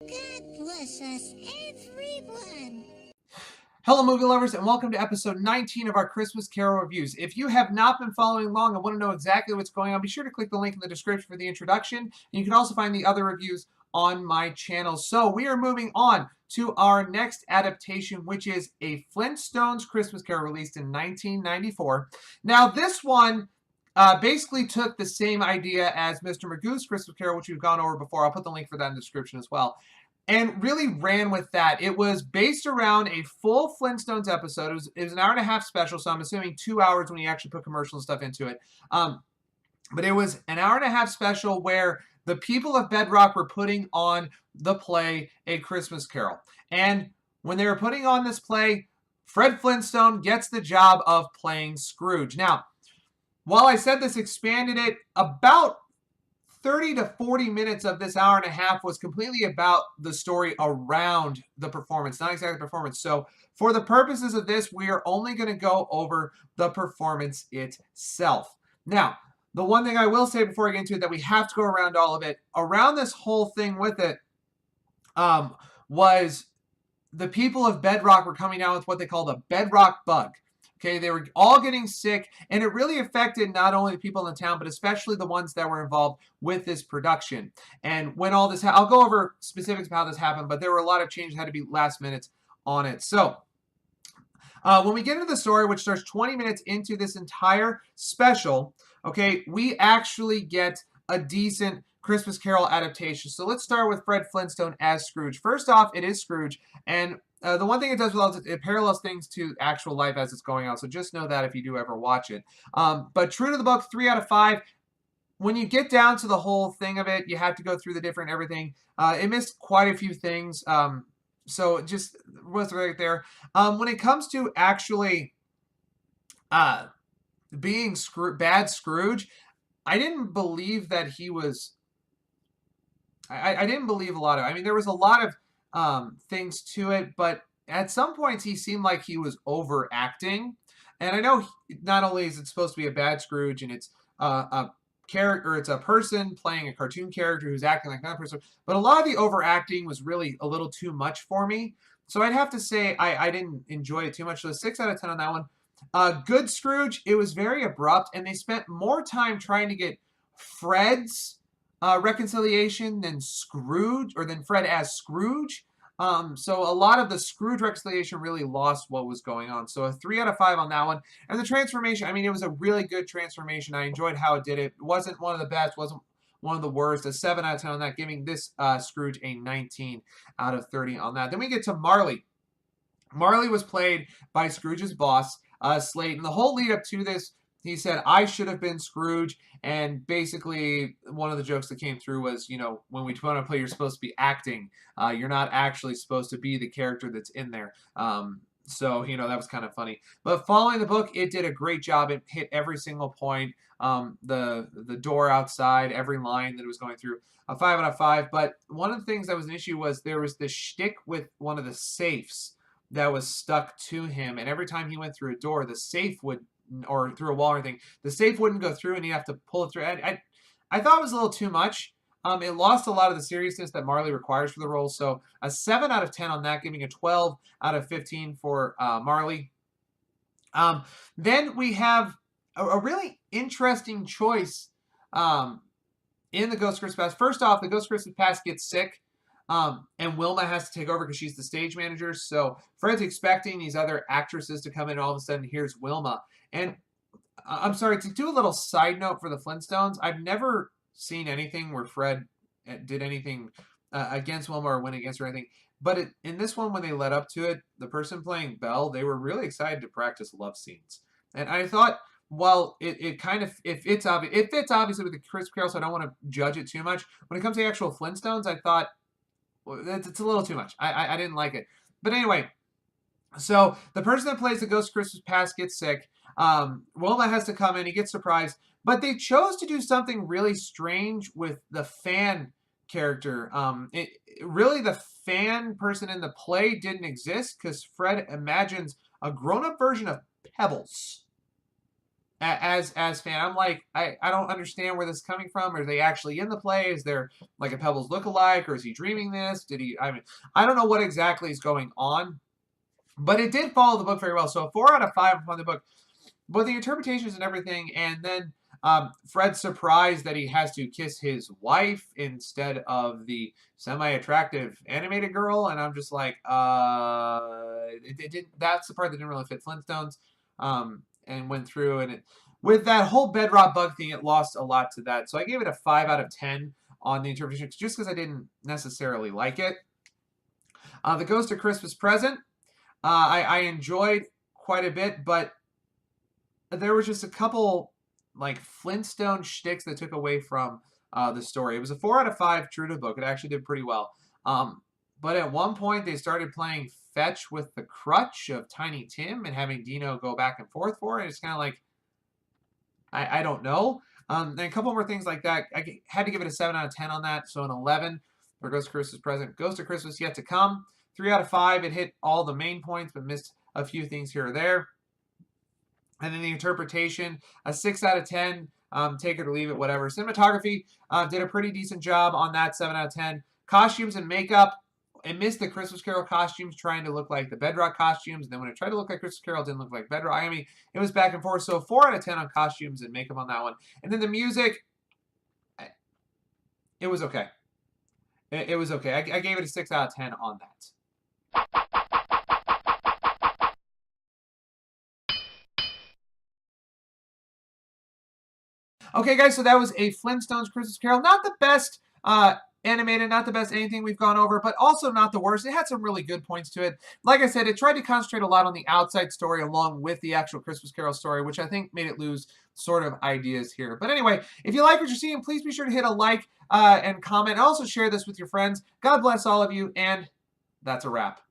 God bless us, everyone. Hello, movie lovers, and welcome to episode 19 of our Christmas Carol reviews. If you have not been following along and want to know exactly what's going on, be sure to click the link in the description for the introduction, and you can also find the other reviews on my channel. So we are moving on to our next adaptation, which is a Flintstones Christmas Carol released in 1994. Now, this one basically took the same idea as Mr. Magoo's Christmas Carol, which we've gone over before. I'll put the link for that in the description as well, and really ran with that. It was based around a full Flintstones episode. It was an hour and a half special, so I'm assuming 2 hours when you actually put commercial and stuff into it. But it was an hour and a half special where the people of Bedrock were putting on the play A Christmas Carol. And when they were putting on this play, Fred Flintstone gets the job of playing Scrooge. Now, while I said this expanded it, about 30 to 40 minutes of this hour and a half was completely about the story around the performance, not exactly the performance. So for the purposes of this, we are only going to go over the performance itself. Now, the one thing I will say before I get into it, that we have to go around all of it, around this whole thing with it, was the people of Bedrock were coming down with what they call the Bedrock bug. Okay, they were all getting sick, and it really affected not only the people in the town, but especially the ones that were involved with this production. And when all this, I'll go over specifics of how this happened, but there were a lot of changes that had to be last minute on it. So when we get into the story, which starts 20 minutes into this entire special, okay, we actually get a decent Christmas Carol adaptation. So let's start with Fred Flintstone as Scrooge. First off, it is Scrooge, and the one thing it does well is it parallels things to actual life as it's going on. So just know that if you do ever watch it. But true to the book, 3 out of 5. When you get down to the whole thing of it, you have to go through the different everything. It missed quite a few things. So just was right there. When it comes to actually being bad Scrooge, I didn't believe that he was. I didn't believe a lot of it. I mean, there was a lot of things to it, but at some points he seemed like he was overacting. And I know not only is it supposed to be a bad Scrooge, and it's a character, it's a person playing a cartoon character who's acting like that person, but a lot of the overacting was really a little too much for me. So I'd have to say I didn't enjoy it too much. So 6 out of 10 on that one. Good Scrooge, it was very abrupt, and they spent more time trying to get Fred's reconciliation than Scrooge, or than Fred as Scrooge. So a lot of the Scrooge reconciliation really lost what was going on. So a 3 out of 5 on that one. And the transformation, I mean, it was a really good transformation. I enjoyed how it did it. It wasn't one of the best, wasn't one of the worst. A 7 out of 10 on that, giving this Scrooge a 19 out of 30 on that. Then we get to Marley. Marley was played by Scrooge's boss, Slate. And the whole lead up to this, he said, I should have been Scrooge. And basically, one of the jokes that came through was, you know, when we want to play, you're supposed to be acting. You're not actually supposed to be the character that's in there. So, you know, that was kind of funny. But following the book, it did a great job. It hit every single point. The door outside, every line that it was going through. A 5 out of 5. But one of the things that was an issue was there was this shtick with one of the safes that was stuck to him. And every time he went through a door, the safe would, or through a wall or anything, the safe wouldn't go through, and you have to pull it through. I thought it was a little too much. It lost a lot of the seriousness that Marley requires for the role. So a 7 out of 10 on that, giving a 12 out of 15 for Marley. Then we have a really interesting choice in the Ghost Christmas Past. First off, the Ghost Christmas Past gets sick. And Wilma has to take over because she's the stage manager. So Fred's expecting these other actresses to come in, and all of a sudden here's Wilma. And I'm sorry, to do a little side note for the Flintstones, I've never seen anything where Fred did anything against Wilma or went against her or anything. But in this one, when they led up to it, the person playing Belle, they were really excited to practice love scenes. And I thought, well, it kind of, it fits obviously with the Christmas Carol, so I don't want to judge it too much. When it comes to the actual Flintstones, I thought, well, it's a little too much. I didn't like it. But anyway, so the person that plays the Ghost Christmas Past gets sick. Wilma has to come in. He gets surprised. But they chose to do something really strange with the fan character. Really, the fan person in the play didn't exist because Fred imagines a grown-up version of Pebbles. as fan. I'm like, I don't understand where this is coming from. Are they actually in the play? Is there like a Pebbles lookalike, or is he dreaming this? Did he? I mean, I don't know what exactly is going on, but it did follow the book very well. So a 4 out of 5 on the book, but the interpretations and everything, and then Fred's surprised that he has to kiss his wife instead of the semi-attractive animated girl, and I'm just like, it didn't. That's the part that didn't really fit Flintstones, and went through, and with that whole bedrock bug thing, it lost a lot to that. So I gave it a 5 out of 10 on the interpretation, just because I didn't necessarily like it. The Ghost of Christmas Present, I enjoyed quite a bit, but there was just a couple like Flintstone shticks that took away from the story. It was a 4 out of 5 true to the book. It actually did pretty well. But at one point they started playing fetch with the crutch of Tiny Tim and having Dino go back and forth for it. It's kind of like, I don't know. And a couple more things like that. I had to give it a 7 out of 10 on that. So an 11 for Ghost of Christmas Present. Ghost of Christmas Yet to Come. 3 out of 5. It hit all the main points, but missed a few things here or there. And then the interpretation, a 6 out of 10. Take it or leave it, whatever. Cinematography, did a pretty decent job on that, 7 out of 10. Costumes and makeup, I missed the Christmas Carol costumes trying to look like the Bedrock costumes. And then when it tried to look like Christmas Carol, it didn't look like Bedrock. I mean, it was back and forth. So 4 out of 10 on costumes and makeup on that one. And then the music, it was okay. It was okay. I gave it a 6 out of 10 on that. Okay, guys, so that was a Flintstones Christmas Carol. Not the best animated, not the best anything we've gone over, but also not the worst. It had some really good points to it. Like I said, it tried to concentrate a lot on the outside story along with the actual Christmas Carol story, which I think made it lose sort of ideas here. But anyway, if you like what you're seeing, please be sure to hit a like and comment. And also share this with your friends. God bless all of you, and that's a wrap.